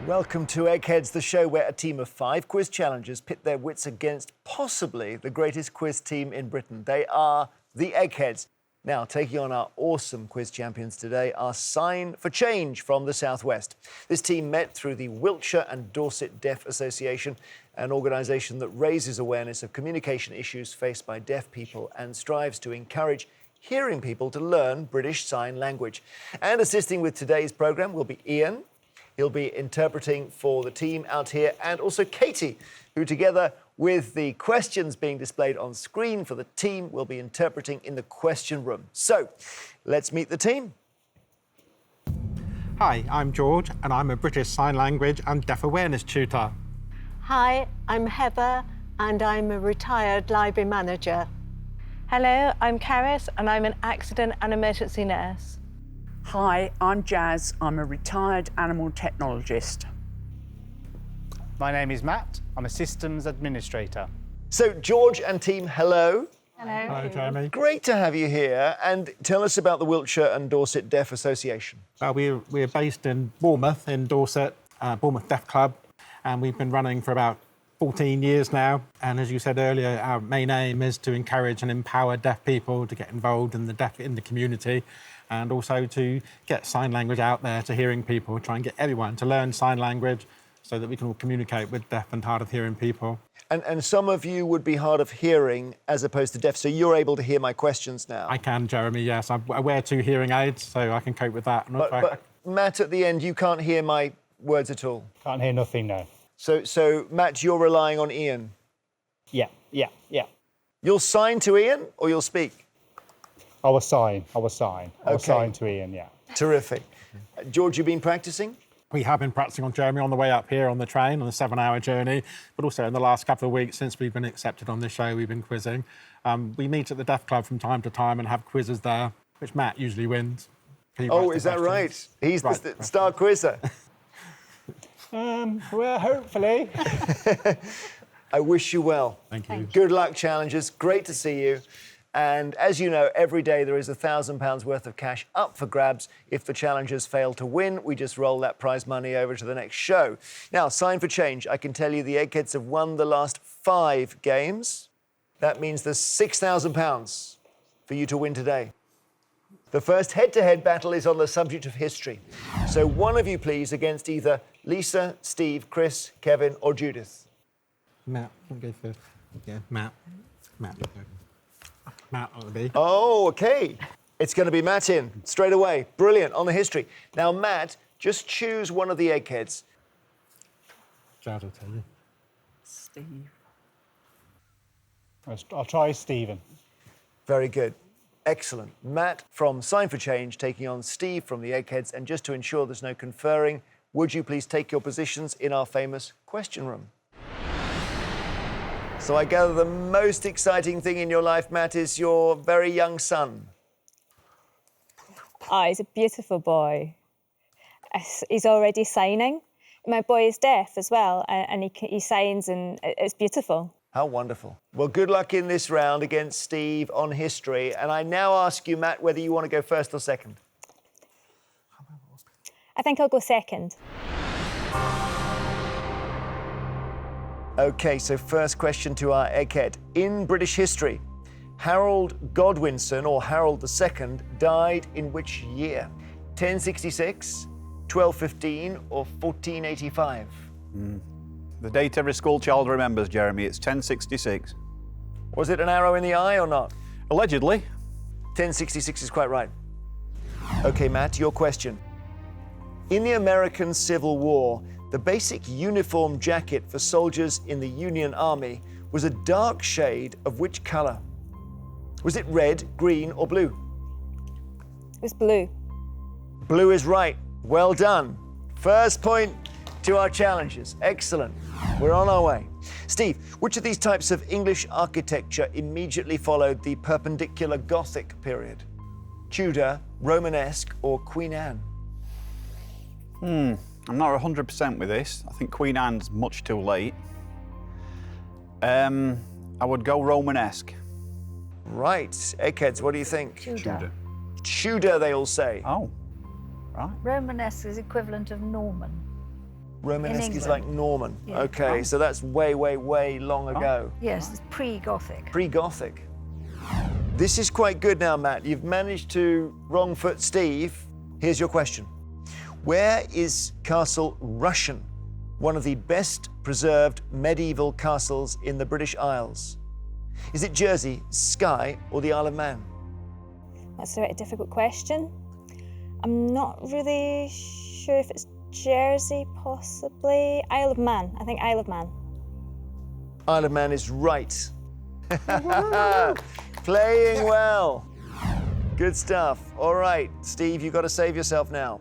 Welcome to Eggheads, the show where a team of 5 quiz challengers pit their wits against possibly the greatest quiz team in Britain. They are the Eggheads. Now, taking on our awesome quiz champions today are Sign for Change from the Southwest. This team met through the Wiltshire and Dorset Deaf Association, an organisation that raises awareness of communication issues faced by deaf people and strives to encourage hearing people to learn British Sign Language. And assisting with today's programme will be Ian. He'll be interpreting for the team out here, and also Katie, who together with the questions being displayed on screen for the team will be interpreting in the question room. So, let's meet the team. Hi, I'm George and I'm a British Sign Language and Deaf Awareness tutor. Hi, I'm Heather and I'm a retired library manager. Hello, I'm Karis and I'm an accident and emergency nurse. Hi, I'm Jazz. I'm a retired animal technologist. My name is Matt. I'm a systems administrator. So, George and team, hello. Hello. Hello, Jeremy. Great to have you here, and tell us about the Wiltshire and Dorset Deaf Association. We're based in Bournemouth, in Dorset, Bournemouth Deaf Club, and we've been running for about 14 years now. And as you said earlier, our main aim is to encourage and empower deaf people to get involved in the community, and also to get sign language out there to hearing people, try and get everyone to learn sign language so that we can all communicate with deaf and hard of hearing people. And some of you would be hard of hearing as opposed to deaf, so you're able to hear my questions now. I can, Jeremy, yes. I wear 2 hearing aids, so I can cope with that. But Matt, at the end, you can't hear my words at all. Can't hear nothing, no. So Matt, you're relying on Ian. Yeah. You'll sign to Ian or you'll speak? I will sign. I will Okay. sign to Ian, yeah. Terrific. George, you've been practising? We have been practising on Jeremy on the way up here on the train on a 7-hour journey, but also in the last couple of weeks since we've been accepted on this show, we've been quizzing. We meet at the Deaf Club from time to time and have quizzes there, which Matt usually wins. Oh, is that right? He's the star quizzer. Well, hopefully. I wish you well. Thank you. Good luck, challengers. Great to see you. And as you know, every day there is £1,000 worth of cash up for grabs. If the challengers fail to win, we just roll that prize money over to the next show. Now, Sign for Change. I can tell you the Eggheads have won the last 5 games. That means there's £6,000 for you to win today. The first head-to-head battle is on the subject of history. So one of you, please, against either Lisa, Steve, Chris, Kevin or Judith. Matt, can go first. Yeah, Matt. Matt, you go. Matt, that'll be. Oh, OK. It's going to be Matt in straight away. Brilliant, on the history. Now, Matt, just choose one of the Eggheads. Jazz will tell you. Steve. I'll try Stephen. Very good. Excellent. Matt from Sign for Change taking on Steve from the Eggheads. And just to ensure there's no conferring, would you please take your positions in our famous question room? So I gather the most exciting thing in your life, Matt, is your very young son. Oh, he's a beautiful boy. He's already signing. My boy is deaf as well, and he signs, and it's beautiful. How wonderful. Well, good luck in this round against Steve on history. And I now ask you, Matt, whether you want to go first or second. I think I'll go second. OK, so first question to our Egghead. In British history, Harold Godwinson, or Harold II, died in which year? 1066, 1215 or 1485? The date every school child remembers, Jeremy, it's 1066. Was it an arrow in the eye or not? Allegedly. 1066 is quite right. OK, Matt, your question. In the American Civil War, the basic uniform jacket for soldiers in the Union Army was a dark shade of which colour? Was it red, green or blue? It was blue. Blue is right. Well done. First point to our challengers. Excellent. We're on our way. Steve, which of these types of English architecture immediately followed the Perpendicular Gothic period? Tudor, Romanesque or Queen Anne? I'm not 100% with this. I think Queen Anne's much too late. I would go Romanesque. Right. Eggheads, what do you think? Tudor. Tudor, they all say. Oh, right. Romanesque is equivalent of Norman. Romanesque is England. like Norman. Yeah. Okay, so that's way, way, way long ago. Yes, it's pre-Gothic. Pre-Gothic. This is quite good now, Matt. You've managed to wrong foot Steve. Here's your question. Where is Castle Rushen, one of the best preserved medieval castles in the British Isles? Is it Jersey, Skye, or the Isle of Man? That's a very difficult question. I'm not really sure if it's Jersey, possibly. Isle of Man. I think Isle of Man. Isle of Man is right. Playing well. Good stuff. All right, Steve, you've got to save yourself now.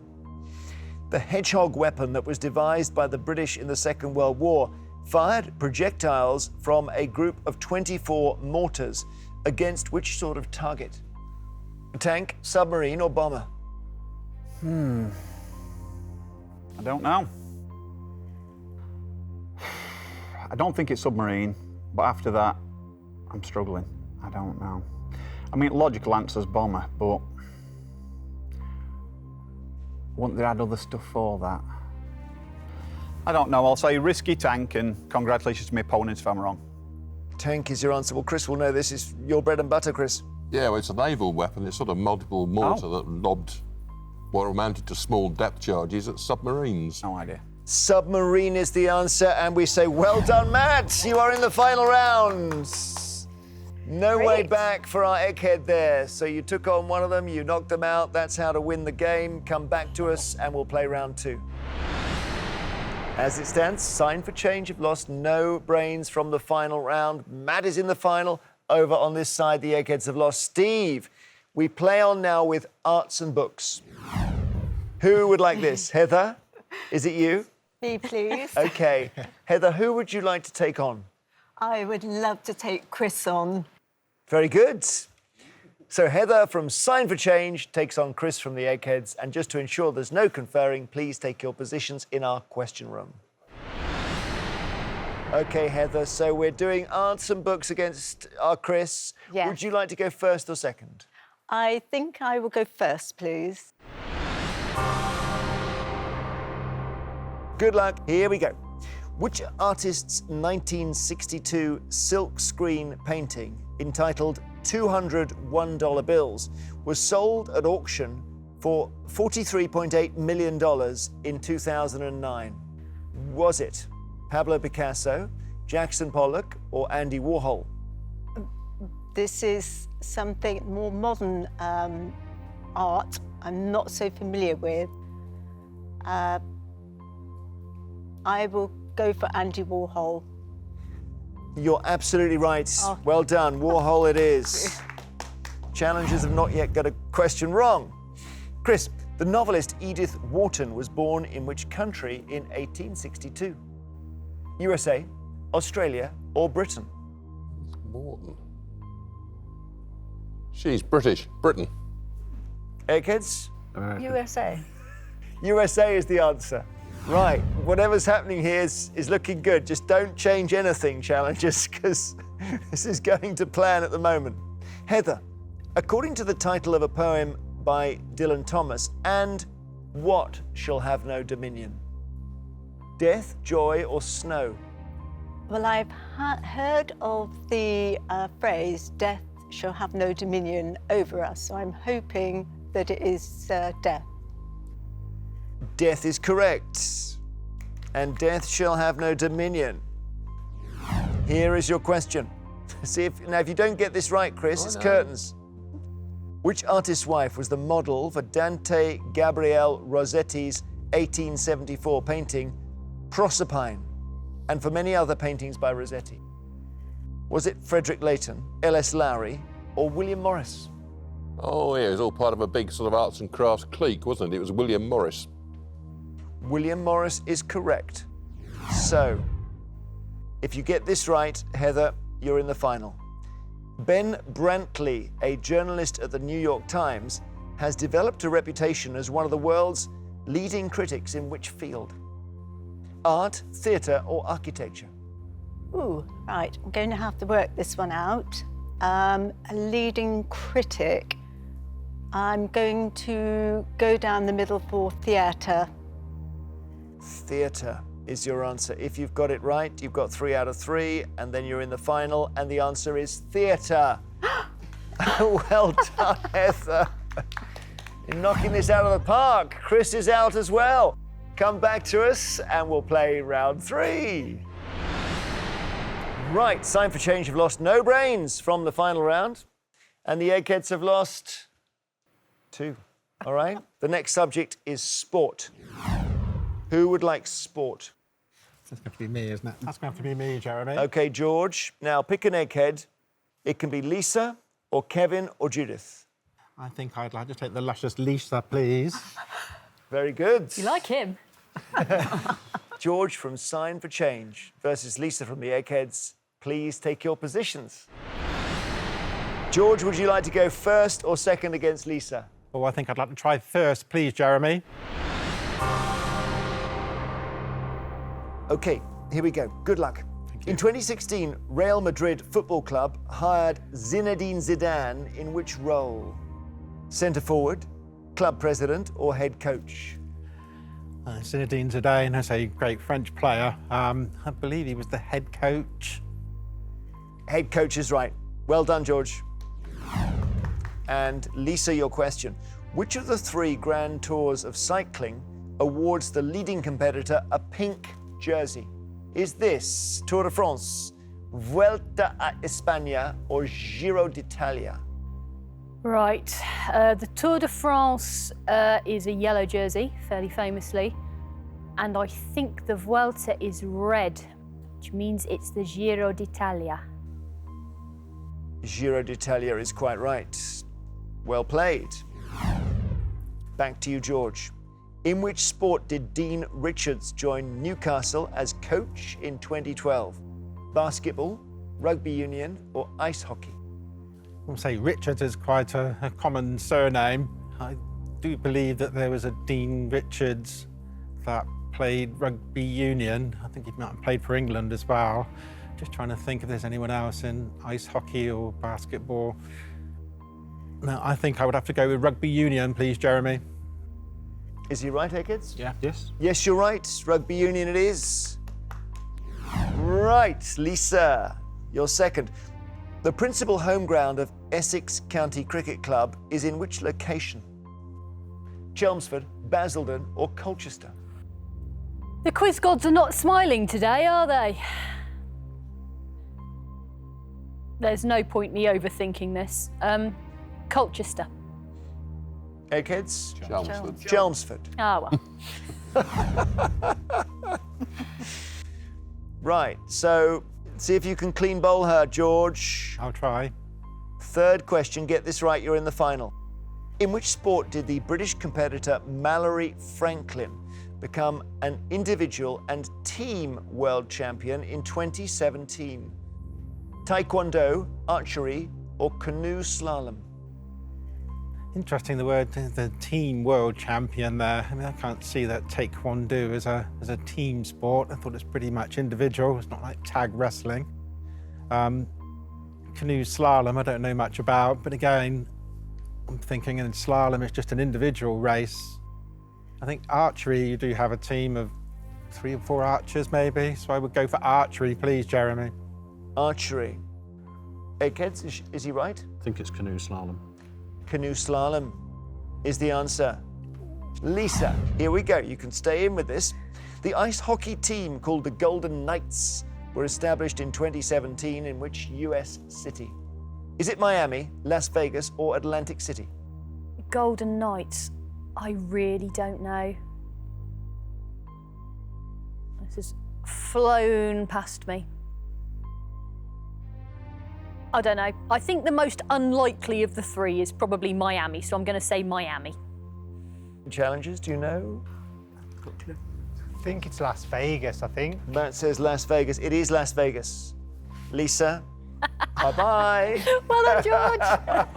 The hedgehog weapon that was devised by the British in the Second World War fired projectiles from a group of 24 mortars against which sort of target? A tank, submarine, or bomber? I don't know. I don't think it's submarine, but after that, I'm struggling. I don't know. I mean, logical answer's bomber, but wouldn't they add other stuff for that? I don't know. I'll say risky tank, and congratulations to my opponents if I'm wrong. Tank is your answer. Well, Chris will know this is your bread and butter, Chris. Yeah, well, it's a naval weapon. It's sort of multiple mortar that lobbed what amounted to small depth charges at submarines. No idea. Submarine is the answer, and we say, well done, Matt. You are in the final round. No way back for our egghead there. So you took on one of them, you knocked them out. That's how to win the game. Come back to us, and we'll play round two. As it stands, Sign for Change have lost no brains from the final round. Matt is in the final. Over on this side, the Eggheads have lost. Steve, we play on now with arts and books. Who would like this? Heather, is it you? Me, please. Okay. Heather, who would you like to take on? I would love to take Chris on. Very good. So Heather from Sign for Change takes on Chris from the Eggheads. And just to ensure there's no conferring, please take your positions in our question room. Okay, Heather, so we're doing arts and books against our Chris. Yes. Would you like to go first or second? I think I will go first, please. Good luck. Here we go. Which artist's 1962 silkscreen painting entitled 200 $1 bills was sold at auction for $43.8 million in 2009? Was it Pablo Picasso, Jackson Pollock, or Andy Warhol? This is something more modern art I'm not so familiar with. I will go for Andy Warhol. You're absolutely right. Oh. Well done. Warhol it is. Challengers have not yet got a question wrong. Chris, the novelist Edith Wharton was born in which country in 1862? USA, Australia, or Britain? Morton. She's British. Britain. Eggheads? USA. USA is the answer. Right, whatever's happening here is looking good. Just don't change anything, challengers, because this is going to plan at the moment. Heather, according to the title of a poem by Dylan Thomas, and what shall have no dominion? Death, joy, or snow? Well, I've heard of the phrase, death shall have no dominion over us, so I'm hoping that it is death. Death is correct. And death shall have no dominion. Here is your question. See if you don't get this right, Chris, it's curtains. Which artist's wife was the model for Dante Gabriel Rossetti's 1874 painting, Proserpine, and for many other paintings by Rossetti? Was it Frederick Leighton, L.S. Lowry, or William Morris? Oh, yeah, it was all part of a big sort of arts and crafts clique, wasn't it? It was William Morris. William Morris is correct. So, if you get this right, Heather, you're in the final. Ben Brantley, a journalist at the New York Times, has developed a reputation as one of the world's leading critics in which field? Art, theatre, or architecture? Ooh, right, I'm going to have to work this one out. A leading critic. I'm going to go down the middle for theatre. Theatre. is your answer. If you've got it right, you've got 3 out of 3, and then you're in the final, and the answer is theatre. Well done, Heather. You're knocking this out of the park. Chris is out as well. Come back to us, and we'll play round 3. Right, Sign for Change have lost no brains from the final round, and the Eggheads have lost 2. All right? The next subject is sport. Who would like sport? That's going to be me, isn't it? That's going to be me, Jeremy. OK, George. Now, pick an egghead. It can be Lisa or Kevin or Judith. I think I'd like to take the luscious Lisa, please. Very good. You like him? George from Sign for Change versus Lisa from the Eggheads. Please take your positions. George, would you like to go first or second against Lisa? Oh, I think I'd like to try first, please, Jeremy. OK, here we go. Good luck. In 2016, Real Madrid Football Club hired Zinedine Zidane in which role? Centre forward, club president or head coach? Zinedine Zidane is a great French player. I believe he was the head coach. Head coach is right. Well done, George. And Lisa, your question. Which of the 3 Grand Tours of cycling awards the leading competitor a pink jersey? Is this Tour de France, Vuelta a España or Giro d'Italia? Right. The Tour de France is a yellow jersey, fairly famously. And I think the Vuelta is red, which means it's the Giro d'Italia. Giro d'Italia is quite right. Well played. Back to you, George. In which sport did Dean Richards join Newcastle as coach in 2012? Basketball, rugby union, or ice hockey? I'll say Richards is quite a common surname. I do believe that there was a Dean Richards that played rugby union. I think he might have played for England as well. Just trying to think if there's anyone else in ice hockey or basketball. No, I think I would have to go with rugby union, please, Jeremy. Is he right, Eggheads? Yeah. Yes. Yes, you're right. Rugby union it is. Right, Lisa, you're second. The principal home ground of Essex County Cricket Club is in which location? Chelmsford, Basildon or Colchester? The quiz gods are not smiling today, are they? There's no point me overthinking this. Colchester. Eggheads? Chelmsford. Chelmsford. Ah, well. Right, so see if you can clean bowl her, George. I'll try. Third question, get this right, you're in the final. In which sport did the British competitor Mallory Franklin become an individual and team world champion in 2017? Taekwondo, archery, or canoe slalom? Interesting, the word, the team world champion there. I mean, I can't see that Taekwondo as a team sport. I thought it's pretty much individual. It's not like tag wrestling. Canoe slalom, I don't know much about, but again, I'm thinking in slalom it's just an individual race. I think archery, you do have a team of 3 or 4 archers maybe, so I would go for archery, please, Jeremy. Archery. Eggheads, is he right? I think it's canoe slalom. Canoe slalom is the answer. Lisa, here we go. You can stay in with this. The ice hockey team called the Golden Knights were established in 2017 in which US city? Is it Miami, Las Vegas, or Atlantic City? Golden Knights. I really don't know. This has flown past me. I don't know. I think the most unlikely of the 3 is probably Miami, so I'm going to say Miami. Challenges, do you know? I think it's Las Vegas, I think. Matt says Las Vegas. It is Las Vegas. Lisa, bye-bye. Well done, George.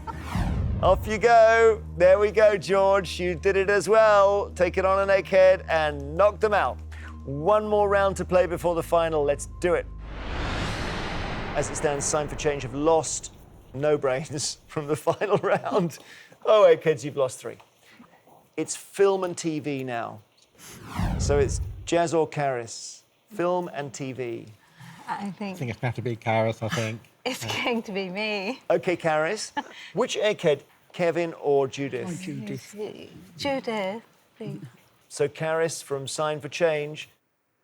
Off you go. There we go, George. You did it as well. Take it on an egghead and knock them out. One more round to play before the final. Let's do it. As it stands, Sign for Change have lost no brains from the final round. Oh, eggheads, you've lost 3. It's film and TV now. So it's Jazz or Karis. film and TV. I I think think it's going to have to be Karis, I think. it's going to be me. OK, Karis, which egghead, Kevin or Judith? Judith, please. So Karis from Sign for Change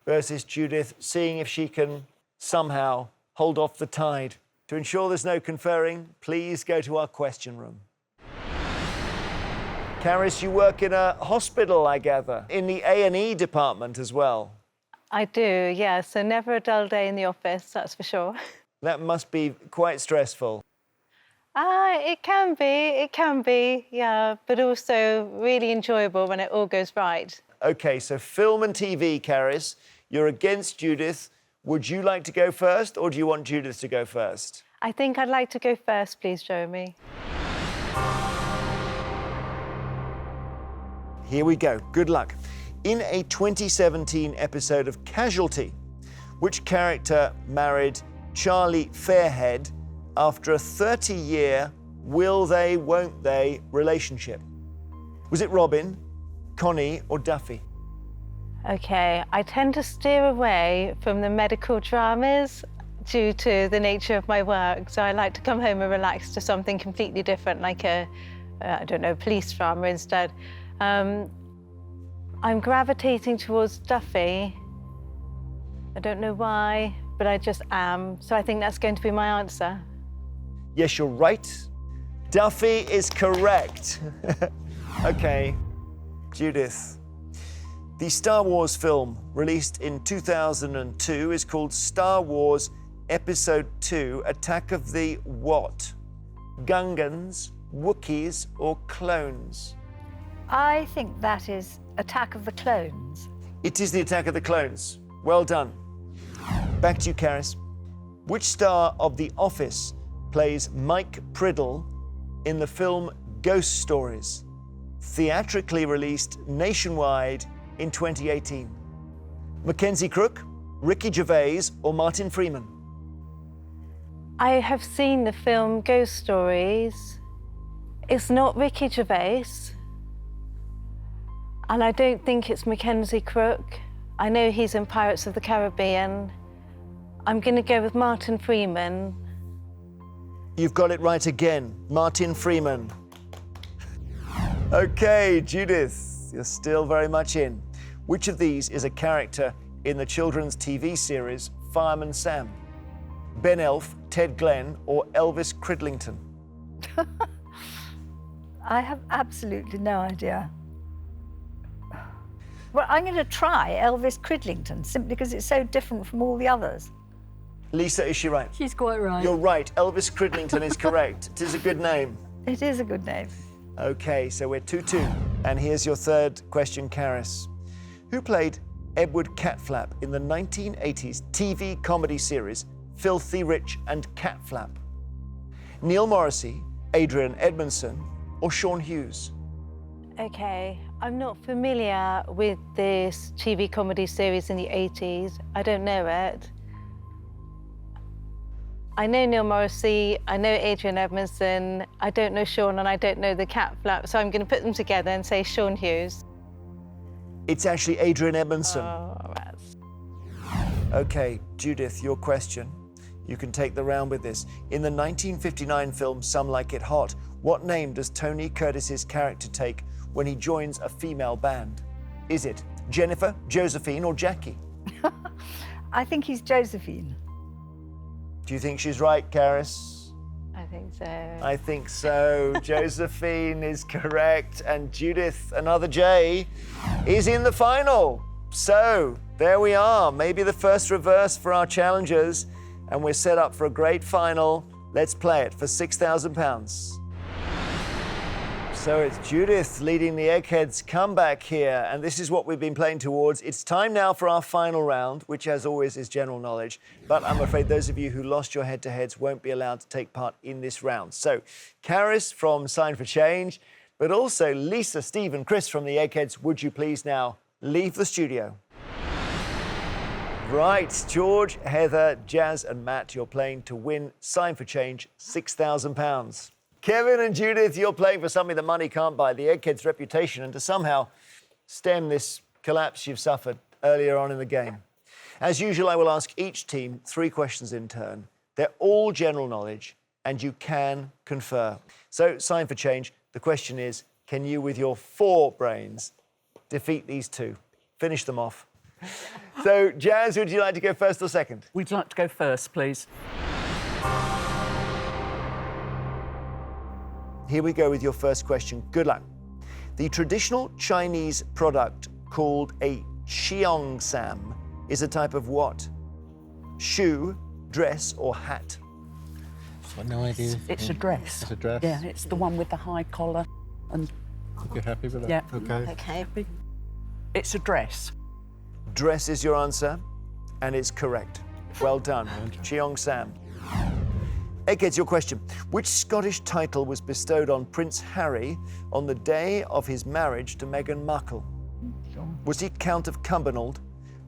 versus Judith, seeing if she can somehow hold off the tide. To ensure there's no conferring, please go to our question room. Karis, you work in a hospital, I gather, in the A&E department as well. I do, yeah. So never a dull day in the office, that's for sure. That must be quite stressful. It can be, yeah, but also really enjoyable when it all goes right. OK, so film and TV, Karis, you're against Judith. Would you like to go first, or do you want Judith to go first? I think I'd like to go first, please, Jeremy. Here we go. Good luck. In a 2017 episode of Casualty, which character married Charlie Fairhead after a 30-year will they, won't they relationship? Was it Robin, Connie, or Duffy? OK, I tend to steer away from the medical dramas due to the nature of my work. So I like to come home and relax to something completely different, like a, I don't know, police drama instead. I'm gravitating towards Duffy. I don't know why, but I just am. So I think that's going to be my answer. Yes, you're right. Duffy is correct. OK, Judith. The Star Wars film, released in 2002, is called Star Wars Episode 2, Attack of the what? Gungans, Wookiees, or clones? I think that is Attack of the Clones. It is the Attack of the Clones. Well done. Back to you, Karis. Which star of The Office plays Mike Priddle in the film Ghost Stories, theatrically released nationwide in 2018? Mackenzie Crook, Ricky Gervais, or Martin Freeman? I have seen the film Ghost Stories. It's not Ricky Gervais. And I don't think it's Mackenzie Crook. I know he's in Pirates of the Caribbean. I'm going to go with Martin Freeman. You've got it right again, Martin Freeman. OK, Judith, you're still very much in. Which of these is a character in the children's TV series Fireman Sam? Ben Elf, Ted Glenn, or Elvis Cridlington? I have absolutely no idea. Well, I'm going to try Elvis Cridlington, simply because it's so different from all the others. Lisa, is she right? She's quite right. You're right, Elvis Cridlington is correct. It is a good name. It is a good name. OK, so we're 2-2. And here's your third question, Karis. Who played Edward Catflap in the 1980s TV comedy series Filthy Rich and Catflap? Neil Morrissey, Adrian Edmondson, or Sean Hughes? OK, I'm not familiar with this TV comedy series in the 80s. I don't know it. I know Neil Morrissey, I know Adrian Edmondson, I don't know Sean, and I don't know the Catflap, so I'm going to put them together and say Sean Hughes. It's actually Adrian Edmondson. Oh, that's... OK, Judith, your question. You can take the round with this. In the 1959 film Some Like It Hot, what name does Tony Curtis's character take when he joins a female band? Is it Jennifer, Josephine, or Jackie? I think he's Josephine. Do you think she's right, Karis? I think so. I think so. Josephine is correct. And Judith, another J, is in the final. So there we are. Maybe the first reverse for our challengers. And we're set up for a great final. Let's play it for £6,000. So it's Judith leading the Eggheads comeback here, and this is what we've been playing towards. It's time now for our final round, which as always is general knowledge, but I'm afraid those of you who lost your head-to-heads won't be allowed to take part in this round. So Karis from Sign for Change, but also Lisa, Steve and Chris from the Eggheads, would you please now leave the studio? Right, George, Heather, Jazz and Matt, you're playing to win Sign for Change, £6,000. Kevin and Judith, you're playing for something that money can't buy, the Eggheads' reputation, and to somehow stem this collapse you've suffered earlier on in the game. As usual, I will ask each team 3 questions in turn. They're all general knowledge, and you can confer. So, sign for change. The question is, can you, with your 4 brains, defeat these 2? Finish them off. So, Jazz, would you like to go first or second? We'd like to go first, please. Here we go with your first question. Good luck. The traditional Chinese product called a cheongsam is a type of what? Shoe, dress, or hat? I've got no idea. It's a dress. It's a dress? Yeah, it's the one with the high collar and... You're happy with that? Yeah. OK. Okay. It's a dress. Dress is your answer, and it's correct. Well done. Cheongsam. Eggheads, your question. Which Scottish title was bestowed on Prince Harry on the day of his marriage to Meghan Markle? Was he Count of Cumbernauld,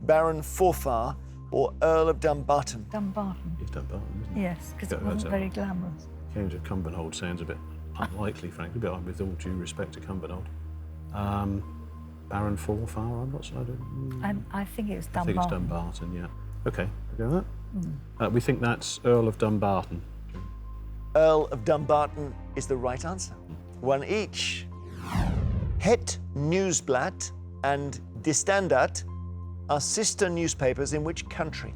Baron Forfar, or Earl of Dumbarton? Dumbarton. It's Dumbarton, isn't it? Yes, because it wasn't very glamorous. Count of Cumbernauld sounds a bit unlikely, frankly, but with all due respect to Cumbernauld. Baron Forfar, I'm not sure. I think it was Dumbarton. I think it's Dumbarton, yeah. OK, we go with that. We think that's Earl of Dumbarton. Earl of Dumbarton is the right answer. 1 each. Het Nieuwsblad and De Standaard are sister newspapers in which country?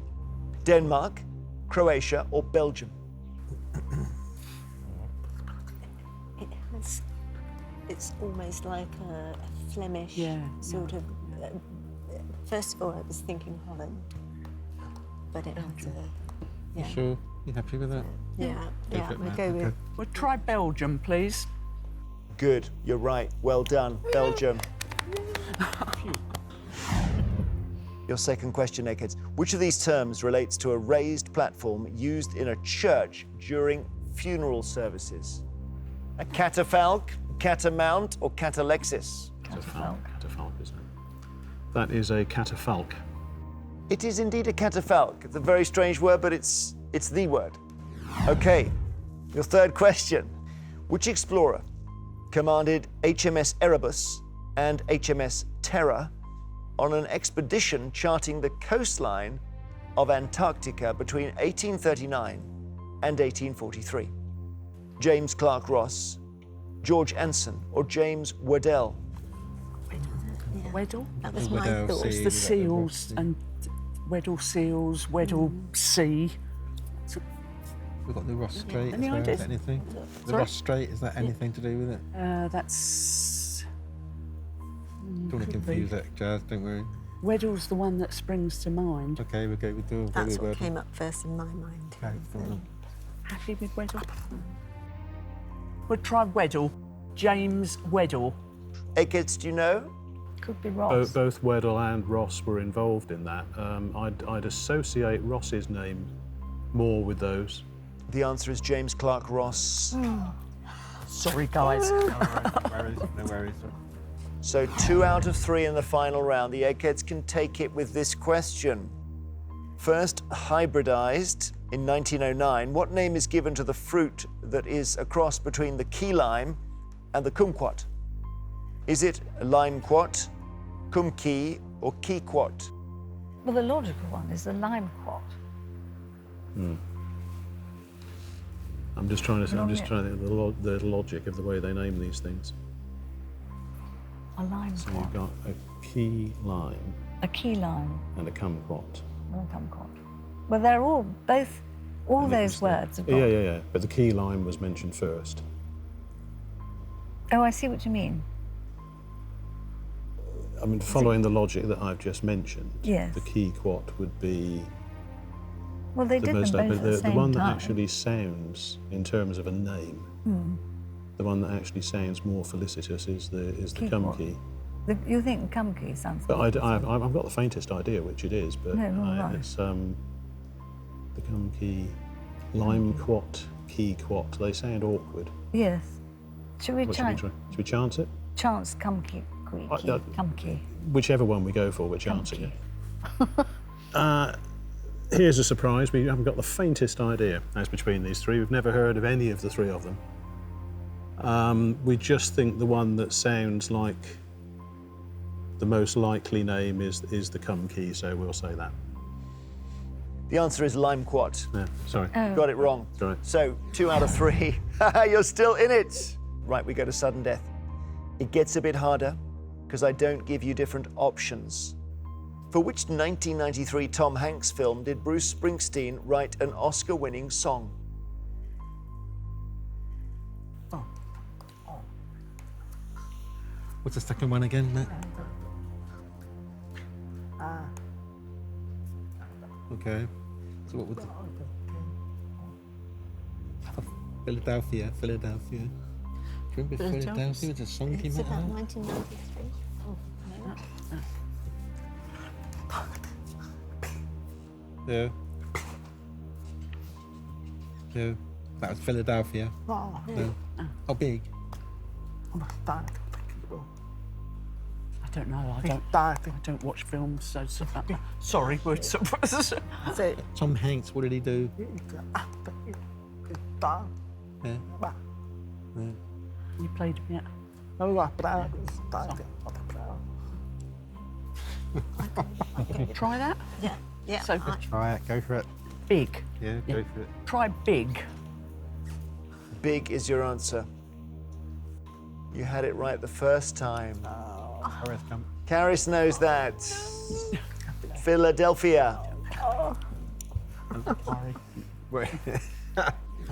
Denmark, Croatia, or Belgium? It's almost like a Flemish sort of... first of all, I was thinking Holland, but it has a... You sure? You happy with that? Yeah, we'll go with... We'll try Belgium, please. Good, you're right. Well done, Belgium. Your second question, Eggheads. Which of these terms relates to a raised platform used in a church during funeral services? A catafalque, catamount, or catalexis? Catafalque, isn't it? That is a catafalque. It is indeed a catafalque. It's a very strange word, but it's the word. OK, your third question. Which explorer commanded HMS Erebus and HMS Terror on an expedition charting the coastline of Antarctica between 1839 and 1843? James Clark Ross, George Anson, or James Weddell? Weddell? That was my thought. It's the seals and Weddell seals, Weddell sea. We've got the Ross Strait. Any Is there ideas? anything? The Sorry? Ross Strait, is that anything to do with it? That's... Don't want to confuse it, Jazz, don't worry. Weddell's the one that springs to mind. OK, we'll go with the... That's what came up first in my mind. OK, go on. Happy with Weddell? We'll try Weddell. James Weddell. Eggheads, do you know? Could be Ross. Both Weddell and Ross were involved in that. I'd associate Ross's name more with those. The answer is James Clark Ross. Sorry, guys. No worries. So 2 out of 3 in the final round. The Eggheads can take it with this question. First hybridized in 1909, what name is given to the fruit that is a cross between the key lime and the kumquat? Is it limequat, kumquat, or keyquat? Well, the logical one is the limequat. I'm just trying to think of the logic of the way they name these things. A limequat. So you've got a key lime. A key lime. And a kumquat. And a kumquat. Well, they're all those words. Have got... Yeah. But the key lime was mentioned first. Oh, I see what you mean. I mean, following the logic that I've just mentioned, yes. The key quat would be well, they the did most them both at the same one time. that actually sounds, in terms of a name, the one that actually sounds more felicitous is the kumquat. You think kumquat sounds? But I've got the faintest idea which it is, but it's the kumquat, limequat, keyquat. They sound awkward. Yes. Should we Should we chance it? Chance kumquat. Kumquat. Whichever one we go for, we're chancing it. Here's a surprise. We haven't got the faintest idea as between these 3. We've never heard of any of the 3 of them. We just think the one that sounds like the most likely name is the kumquat, so we'll say that. The answer is limequat. Yeah, sorry. Got it wrong. Sorry. So 2 out of 3. You're still in it. Right, we go to sudden death. It gets a bit harder because I don't give you different options. For which 1993 Tom Hanks film did Bruce Springsteen write an Oscar-winning song? What's the second one again, Matt? Okay. So what was it? Philadelphia. Do you remember Philadelphia? Was a song came out? 1993. Yeah. Yeah. That was Philadelphia. No. How big? I don't know. I don't watch films, so sorry. Tom Hanks, what did he do? Yeah. You played him yet? Try that. Yeah. So Try it, go for it. big. Yeah, go for it. Try big. Big is your answer. You had it right the first time. Karis knows that. Philadelphia.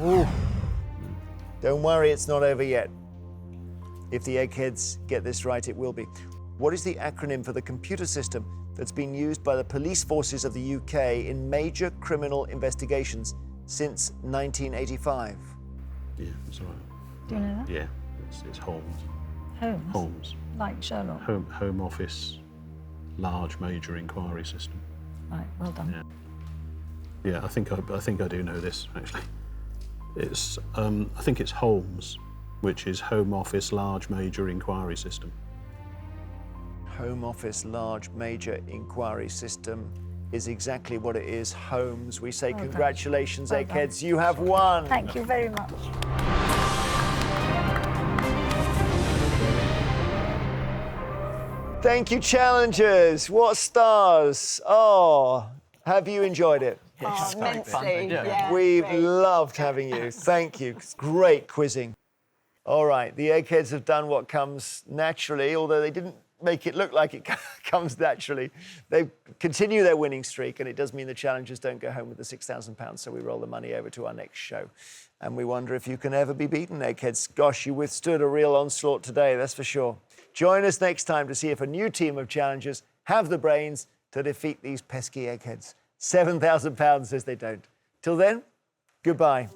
Ooh. Don't worry, it's not over yet. If the Eggheads get this right, it will be. What is the acronym for the computer system that's been used by the police forces of the UK in major criminal investigations since 1985? Yeah, that's all right. Do you know that? Yeah, it's Holmes. Holmes? Holmes. Like Sherlock? Home Office, large major inquiry system. Right, well done. Yeah, I think I do know this actually. It's I think it's Holmes, which is Home Office Large Major Inquiry System. Home Office Large Major Inquiry System is exactly what it is, Holmes. We say congratulations, Eggheads, you have won. Thank you very much. Thank you, challengers. What stars. Oh, have you enjoyed it? Oh, immensely. Yeah. We've loved having you. Thank you. It's great quizzing. All right, the Eggheads have done what comes naturally, although they didn't make it look like it comes naturally. They continue their winning streak, and it does mean the challengers don't go home with the £6,000, so we roll the money over to our next show. And we wonder if you can ever be beaten, Eggheads. Gosh, you withstood a real onslaught today, that's for sure. Join us next time to see if a new team of challengers have the brains to defeat these pesky Eggheads. £7,000 says they don't. Till then, goodbye.